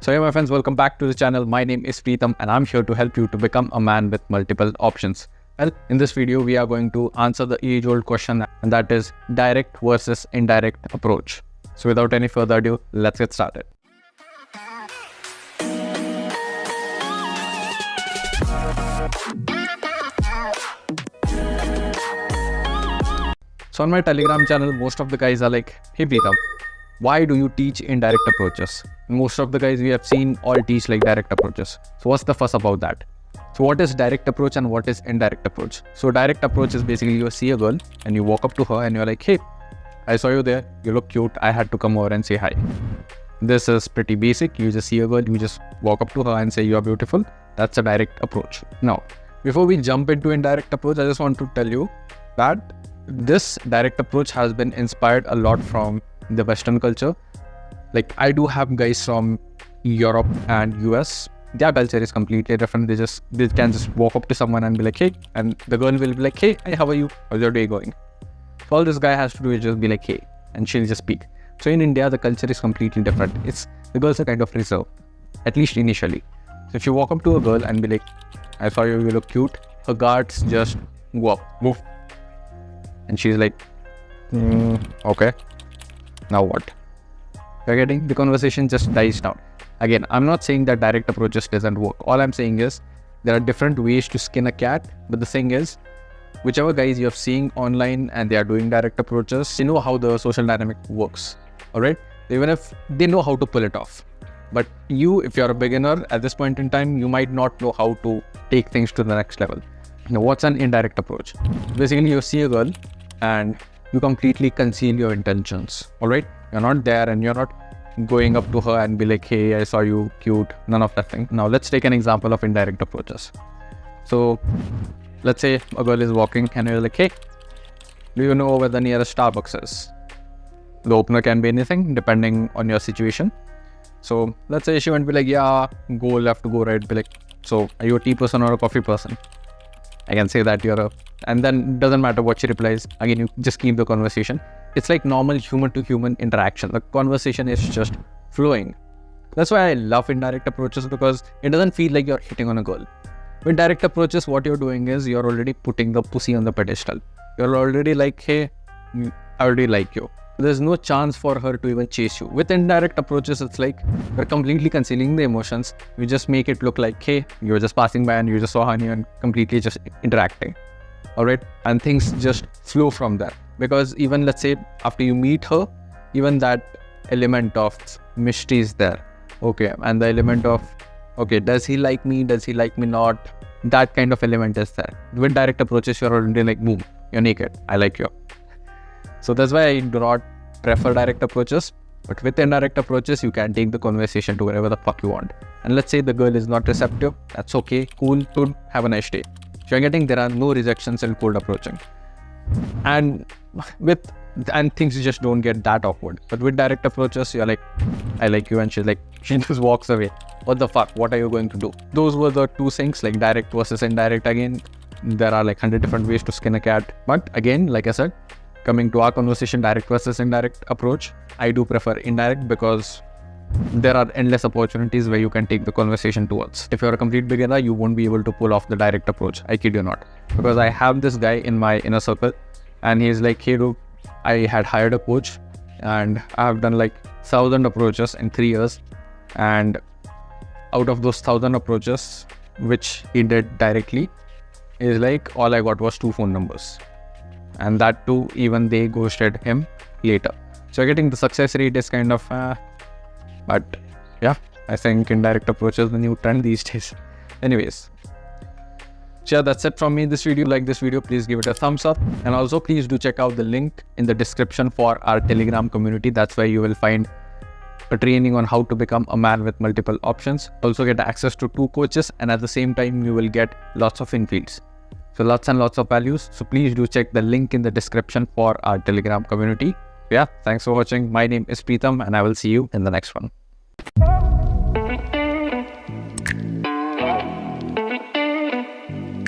So hey my friends, welcome back to the channel. My name is Preetham and I'm here to help you to become a man with multiple options. Well, in this video, we are going to answer the age-old question, and that is direct versus indirect approach. So without any further ado, let's get started. So on my Telegram channel, most of the guys are like, hey Preetham, why do you teach indirect approaches? Most of the guys we have seen all teach like direct approaches. So what's the fuss about that? So what is direct approach and what is indirect approach? So direct approach is basically you see a girl and you walk up to her and you're like, hey, I saw you there, you look cute, I had to come over and say hi. This is pretty basic. You just see a girl, you just walk up to her and say you're beautiful. That's a direct approach. Now, before we jump into indirect approach, I just want to tell you that this direct approach has been inspired a lot from the Western culture. Like I do have guys from Europe and US. Their culture is completely different. They can just walk up to someone and be like, hey, and the girl will be like, hey, how are you? How's your day going? So all this guy has to do is just be like, hey, and she'll just speak. So in India, the culture is completely different. The girls are kind of reserved, at least initially. So if you walk up to a girl and be like, I saw you, you look cute, her guards just go up, move. And she's like, okay, now what? You're getting, the conversation just dies down. Again, I'm not saying that direct approach just doesn't work. All I'm saying is there are different ways to skin a cat. But the thing is, whichever guys you're seeing online and they are doing direct approaches, they know how the social dynamic works. All right. Even if they know how to pull it off. But you, if you're a beginner at this point in time, you might not know how to take things to the next level. Now, what's an indirect approach? Basically, you see a girl and you completely conceal your intentions. All right. You're not there and you're not going up to her and be like, hey, I saw you, cute, none of that thing. Now, let's take an example of indirect approaches. So let's say a girl is walking and you're like, hey, do you know where the nearest Starbucks is? The opener can be anything depending on your situation. So let's say she won't be like, yeah, go left, go right. Be like, so are you a tea person or a coffee person? I can say that you're and then doesn't matter what she replies. Again, you just keep the conversation. It's like normal human to human interaction. The conversation is just flowing. That's why I love indirect approaches, because it doesn't feel like you're hitting on a girl. With direct approaches, what you're doing is you're already putting the pussy on the pedestal. You're already like, hey, I already like you. There's no chance for her to even chase you. With indirect approaches, it's like you're completely concealing the emotions. You just make it look like, hey, you're just passing by and you just saw honey and completely just interacting. All right. And things just flow from there. Because even let's say after you meet her, even that element of mystery is there. Okay. And the element of, okay, does he like me? Does he like me not? That kind of element is there. With direct approaches, you're already like, boom, you're naked. I like you. So that's why I do not prefer direct approaches. But with indirect approaches, you can take the conversation to wherever the fuck you want. And let's say the girl is not receptive. That's okay. Cool. Good. Have a nice day. So you're getting, there are no rejections in cold approaching. And things just don't get that awkward. But with direct approaches, you're like, I like you. And she's like, she just walks away. What the fuck? What are you going to do? Those were the two things, like direct versus indirect. Again, there are like 100 different ways to skin a cat. But again, like I said, coming to our conversation, direct versus indirect approach, I do prefer indirect because there are endless opportunities where you can take the conversation towards. If you're a complete beginner, you won't be able to pull off the direct approach. I kid you not. Because I have this guy in my inner circle and he's like, hey, dude, I had hired a coach and I have done like 1,000 approaches in 3 years. And out of those 1,000 approaches, which he did directly, is like all I got was 2 phone numbers. And that too, even they ghosted him later. So getting the success rate is kind of, but yeah, I think indirect approach is the new trend these days. Anyways, so yeah, that's it from me in this video. Like this video, please give it a thumbs up. And also please do check out the link in the description for our Telegram community. That's where you will find a training on how to become a man with multiple options. Also get access to 2 coaches, and at the same time, you will get lots of infeeds. So lots and lots of values. So please do check the link in the description for our Telegram community. Yeah, thanks for watching. My name is Preetham and I will see you in the next one.